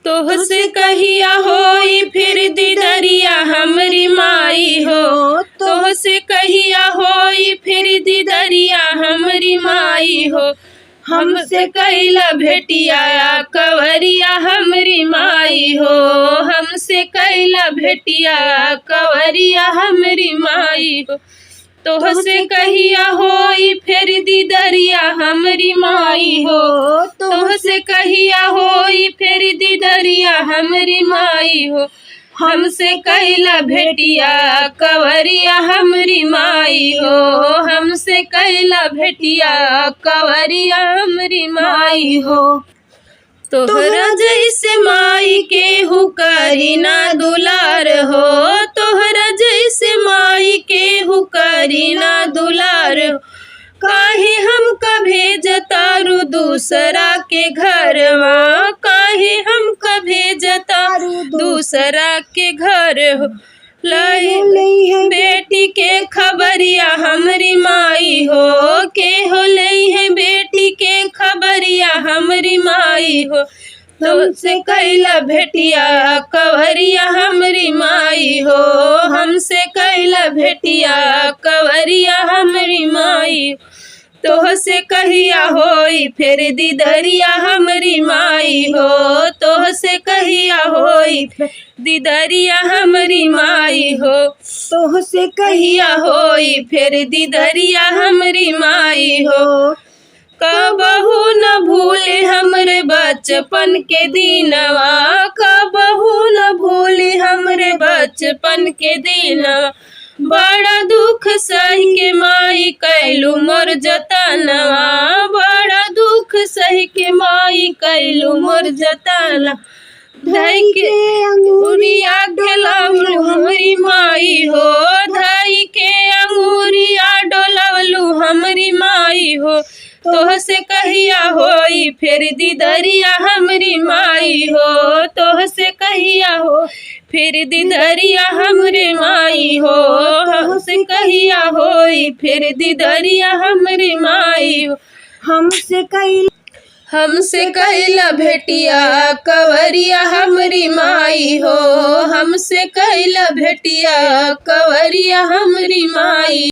तोहसे कहिया होई फिर दीदरिया हमरी माई हो। तोहसे कहिया होई फिर दीदरिया हमरी माई हो। हमसे कैला भेटिया कवरिया हमरी माई हो। हमसे कैला भेटिया कवरिया हमरी माई हो। तोहसे कहिया होई फिर दीदरिया हमरी माई हो। तोहसे कहिया होई फिर दीदरिया हमरी माई हो। हमसे कैला भेटिया कवरिया हमरी माई हो। हमसे कैला भेटिया कवरिया हमरी माई हो। तोहरा जैसे माई के हुकारी ना दुलार हो। तोहरा जैसे माई के हुकारी ना दुलार हो। काहे हमका भेजतारू दूसरा के घरवा। काहे हमका भेजतारू दूसरा के घर हो। लई है बेटी के खबरिया हमरी माई हो। के हो लई है बेटी के खबरिया हमरी माई हो। तुमसे कैला भेटिया कवरिया हमरी माई हो। हमसे कैला भेटिया कवरिया हमरी माई हो। तोहसे कहिया होई फिर दीदरिया हमरी माई हो। तोहसे कहिया होई फिर दीदरिया हमरी माई हो। तोहसे कहिया होई फिर दीदरिया हमरी माई हो। कबहू न भूले हमरे बचपन के दिनवा। कबहू न भूले हमरे बचपन के दिनवा। बड़ा दुख सही के माई कैलू मोर जतनवा। बड़ा दुख सही के माई कैलू मोर जतनवा। धई के अंगूरिया डोलवलू हमरी माई हो। धई के अंगूरिया डोलवलू हमरी माई हो। तोहसे कहिया होई फिर दीदरिया हमरी माई हो। तोहसे कहिया हो फिर दीदरिया हमरी माई हो। हमसे कहिया होई फिर दीदरिया हमरी माई हो। हमसे कैला भेटिया कवरिया हमरी माई हो। हमसे कैला भेटिया कवरिया हमरी माई।